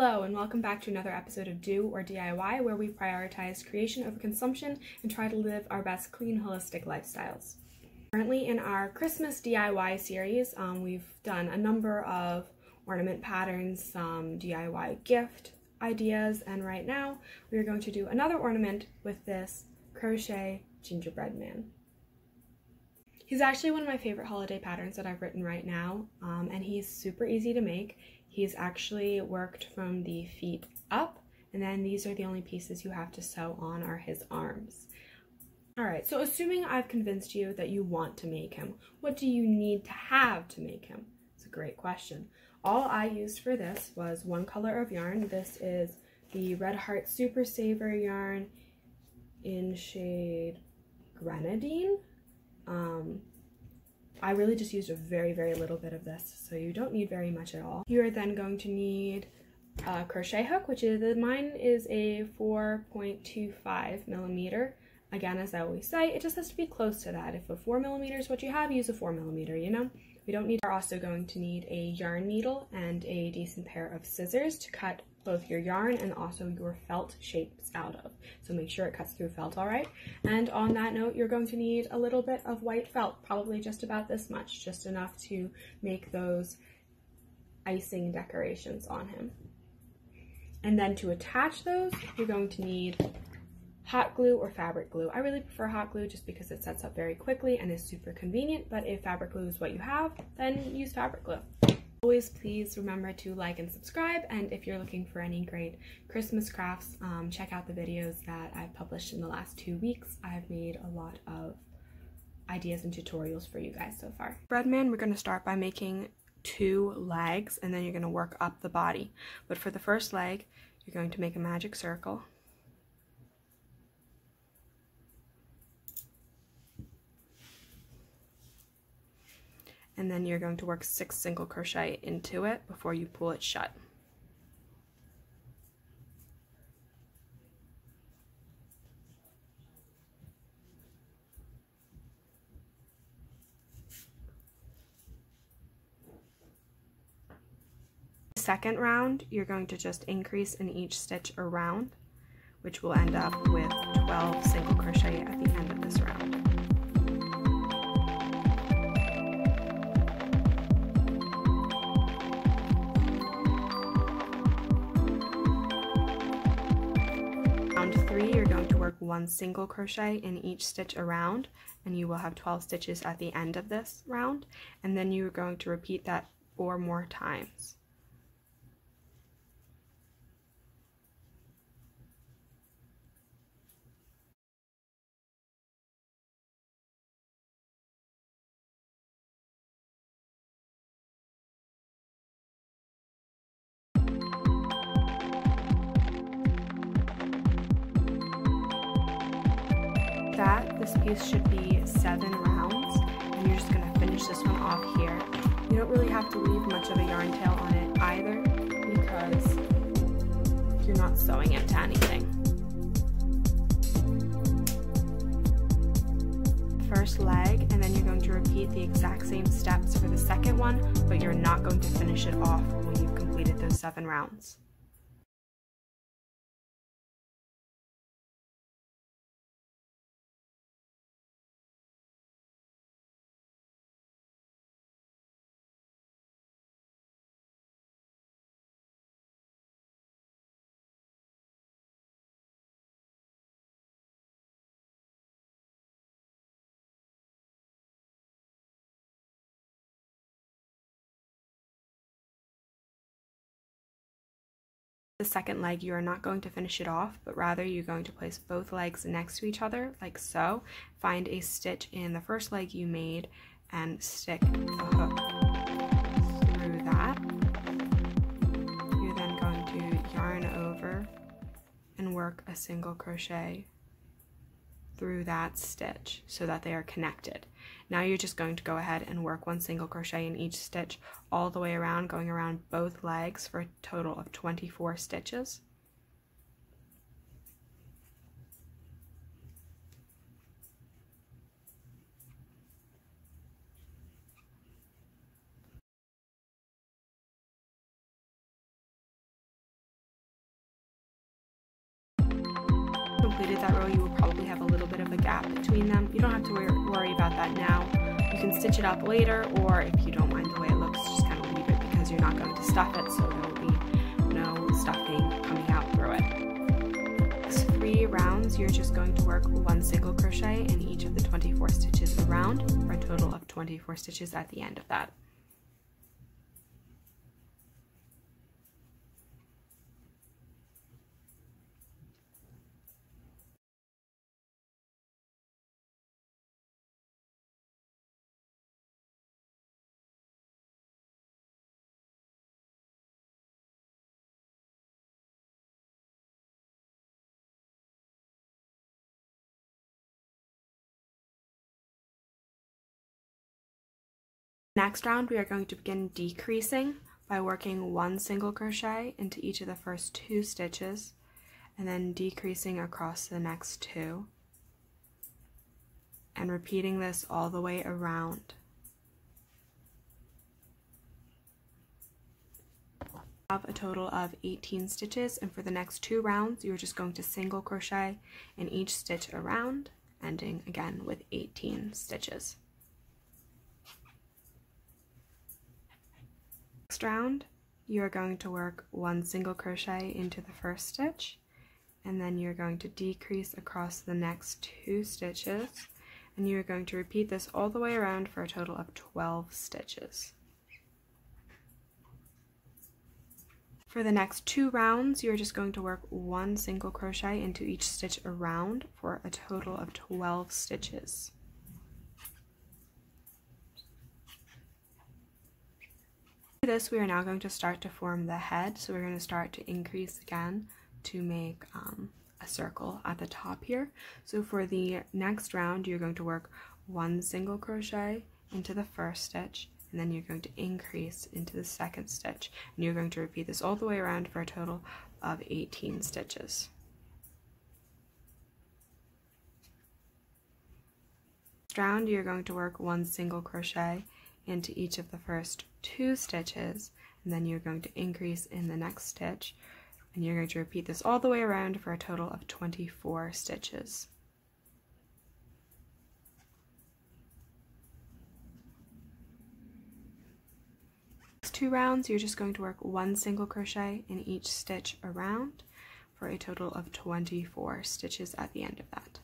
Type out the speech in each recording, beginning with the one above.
Hello and welcome back to another episode of Do or DIY, where we prioritize creation over consumption and try to live our best clean, holistic lifestyles. Currently in our Christmas DIY series, we've done a number of ornament patterns, some DIY gift ideas, and right now we are going to do another ornament with this Crochet Gingerbread man. He's actually one of my favorite holiday patterns that I've written right now, and he's super easy to make. He's actually worked from the feet up, and then these are the only pieces you have to sew on are his arms. Alright, so assuming I've convinced you that you want to make him, what do you need to have to make him? It's a great question. All I used for this was one color of yarn. This is the Red Heart Super Saver yarn in shade Grenadine. I really just used a very little bit of this, so you don't need very much at all. You are then going to need a crochet hook, which is, mine is a 4.25 millimeter. Again, as I always say, it just has to be close to that. If a 4 millimeter is what you have, use a 4 millimeter, you know? We don't need. You're also going to need a yarn needle and a decent pair of scissors to cut both your yarn and also your felt shapes out of. So make sure it cuts through felt all right. And on that note, you're going to need a little bit of white felt, probably just about this much, just enough to make those icing decorations on him. And then to attach those, you're going to need hot glue or fabric glue. I really prefer hot glue just because it sets up very quickly and is super convenient, but if fabric glue is what you have, then use fabric glue. Always please remember to like and subscribe, and if you're looking for any great Christmas crafts, check out the videos that I've published in the last 2 weeks. I've made a lot of ideas and tutorials for you guys so far. Breadman, we're going to start by making 2 legs, and then you're going to work up the body. But for the first leg, you're going to make a magic circle. And then you're going to work 6 single crochet into it before you pull it shut. The second round, you're going to just increase in each stitch around, which will end up with 12 single crochet at the end of this round. Round 3, you're going to work 1 single crochet in each stitch around, and you will have 12 stitches at the end of this round, and then you're going to repeat that 4 more times. This piece should be 7 rounds, and you're just going to finish this one off here. You don't really have to leave much of a yarn tail on it either, because you're not sewing into anything. First leg, and then you're going to repeat the exact same steps for the second one, but you're not going to finish it off when you've completed those 7 rounds. The second leg, you are not going to finish it off, but rather you're going to place both legs next to each other, like so. Find a stitch in the first leg you made and stick a hook through that. You're then going to yarn over and work a single crochet through that stitch so that they are connected. Now you're just going to go ahead and work 1 single crochet in each stitch all the way around, going around both legs for a total of 24 stitches. completed that row, you will probably have a little bit of a gap between them. You don't have to worry about that now. You can stitch it up later, or if you don't mind the way it looks, just kind of leave it because you're not going to stuff it, so there will be no stuffing coming out through it. Next 3 rounds, you're just going to work 1 single crochet in each of the 24 stitches around for a total of 24 stitches at the end of that. Next round, we are going to begin decreasing by working 1 single crochet into each of the first 2 stitches and then decreasing across the next 2 and repeating this all the way around. Have a total of 18 stitches, and for the next 2 rounds you're just going to single crochet in each stitch around, ending again with 18 stitches. Next round, you are going to work 1 single crochet into the first stitch, and then you're going to decrease across the next 2 stitches, and you're going to repeat this all the way around for a total of 12 stitches. For the next 2 rounds, you're just going to work 1 single crochet into each stitch around for a total of 12 stitches. For this, we are now going to start to form the head, so we're going to start to increase again to make a circle at the top here. So for the next round, you're going to work 1 single crochet into the first stitch, and then you're going to increase into the second stitch, and you're going to repeat this all the way around for a total of 18 stitches. Next round, you're going to work 1 single crochet into each of the first 2 stitches, and then you're going to increase in the next stitch, and you're going to repeat this all the way around for a total of 24 stitches. Next 2 rounds, you're just going to work 1 single crochet in each stitch around for a total of 24 stitches at the end of that.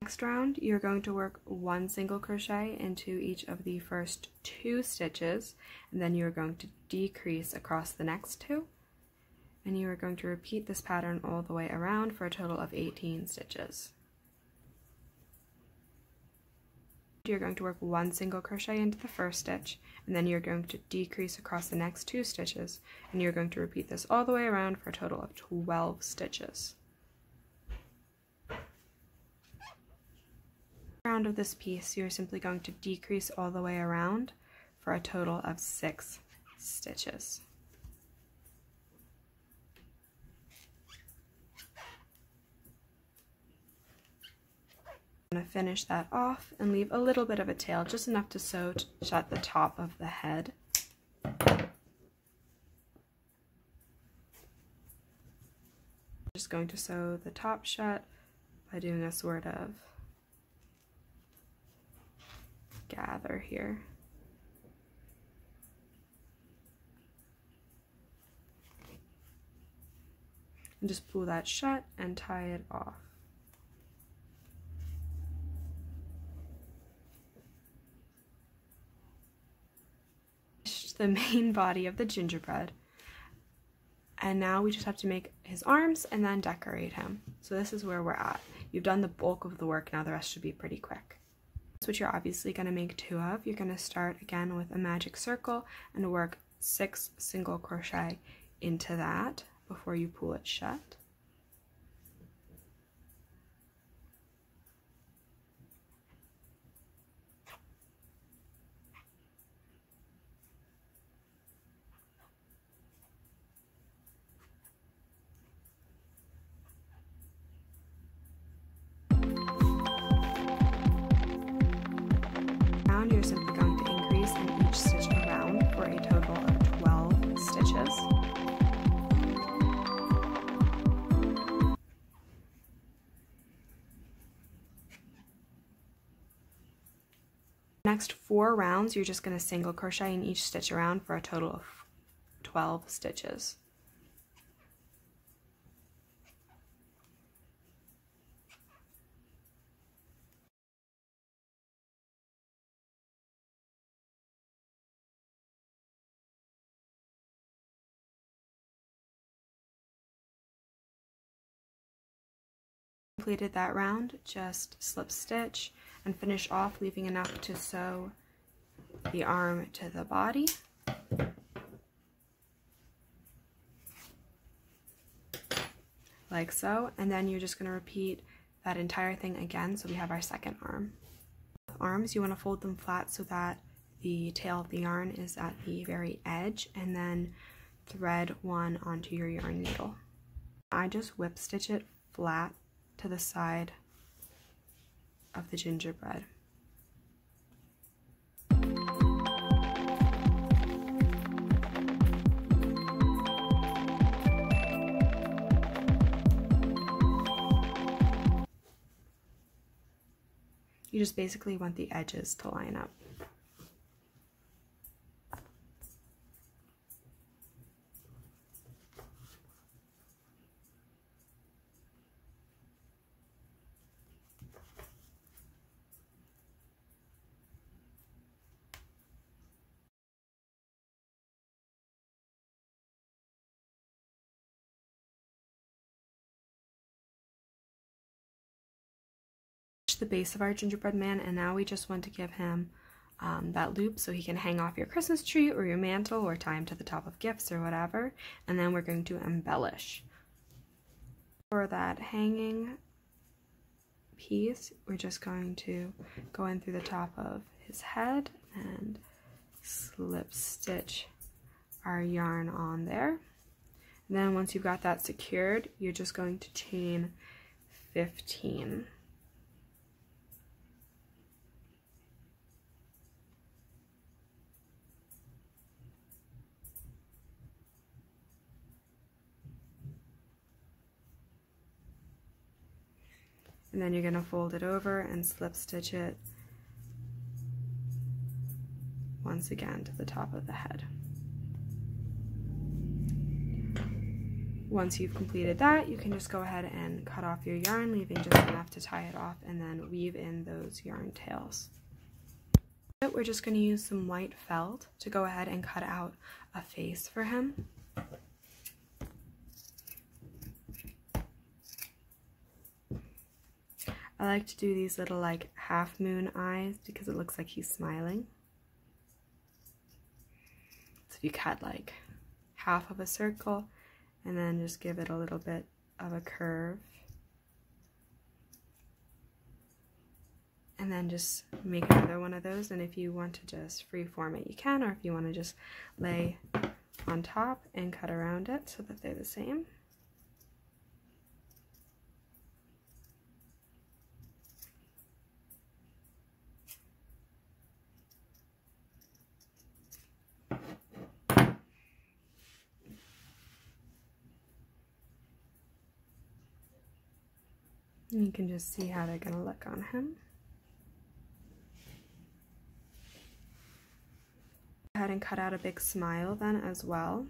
Next round, you're going to work 1 single crochet into each of the first 2 stitches, and then you're going to decrease across the next 2, and you are going to repeat this pattern all the way around for a total of 18 stitches. You're going to work 1 single crochet into the first stitch, and then you're going to decrease across the next 2 stitches, and you're going to repeat this all the way around for a total of 12 stitches. Round of this piece, you're simply going to decrease all the way around for a total of 6 stitches. I'm going to finish that off and leave a little bit of a tail, just enough to sew shut the top of the head. Just going to sew the top shut by doing a sort of gather here. And just pull that shut and tie it off. The main body of the gingerbread, and now we just have to make his arms and then decorate him. So this is where we're at. You've done the bulk of the work, now the rest should be pretty quick. That's what you're obviously going to make 2 of. You're going to start again with a magic circle and work 6 single crochet into that before you pull it shut. You're simply going to increase in each stitch around for a total of 12 stitches. Next 4 rounds, you're just going to single crochet in each stitch around for a total of 12 stitches. Completed that round, just slip stitch and finish off, leaving enough to sew the arm to the body. Like so, and then you're just going to repeat that entire thing again, so we have our second arm. Arms, you want to fold them flat so that the tail of the yarn is at the very edge, and then thread one onto your yarn needle. I just whip stitch it flat to the side of the gingerbread. You just basically want the edges to line up. The base of our gingerbread man, and now we just want to give him that loop so he can hang off your Christmas tree or your mantle or tie him to the top of gifts or whatever, and then we're going to embellish. For that hanging piece, we're just going to go in through the top of his head and slip stitch our yarn on there. And then once you've got that secured, you're just going to chain 15. And then you're going to fold it over and slip stitch it once again to the top of the head. Once you've completed that, you can just go ahead and cut off your yarn, leaving just enough to tie it off, and then weave in those yarn tails. We're just going to use some white felt to go ahead and cut out a face for him. I like to do these little like half moon eyes because it looks like he's smiling. So if you cut like half of a circle and then just give it a little bit of a curve, and then just make another one of those, and if you want to just freeform it you can, or if you want to just lay on top and cut around it so that they're the same. And you can just see how they're going to look on him. Go ahead and cut out a big smile then as well.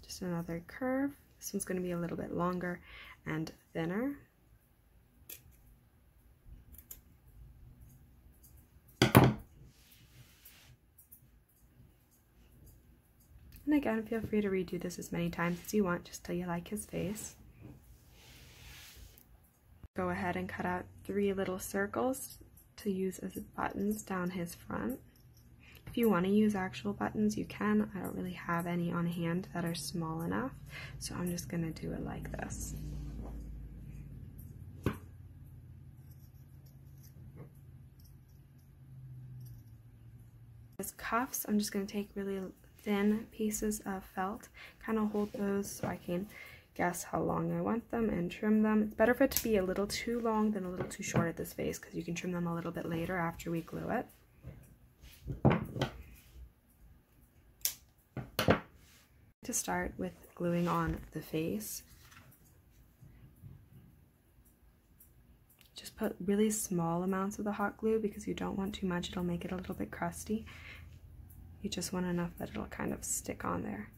Just another curve. This one's going to be a little bit longer and thinner. And again, feel free to redo this as many times as you want, just till you like his face. Go ahead and cut out 3 little circles to use as buttons down his front. If you want to use actual buttons, you can. I don't really have any on hand that are small enough, so I'm just going to do it like this. His cuffs, I'm just going to take really thin pieces of felt, kind of hold those so I can guess how long I want them and trim them. It's better for it to be a little too long than a little too short at this face, because you can trim them a little bit later after we glue it. To start with gluing on the face, Just put really small amounts of the hot glue because you don't want too much, it'll make it a little bit crusty. You just want enough that it'll kind of stick on there.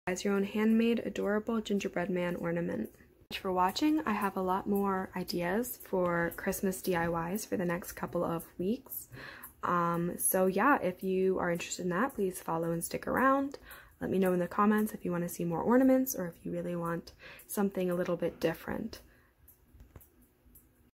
As your own handmade adorable gingerbread man ornament. Thanks for watching. I have a lot more ideas for Christmas DIYs for the next couple of weeks. So yeah, if you are interested in that, please follow and stick around. Let me know in the comments if you want to see more ornaments or if you really want something a little bit different.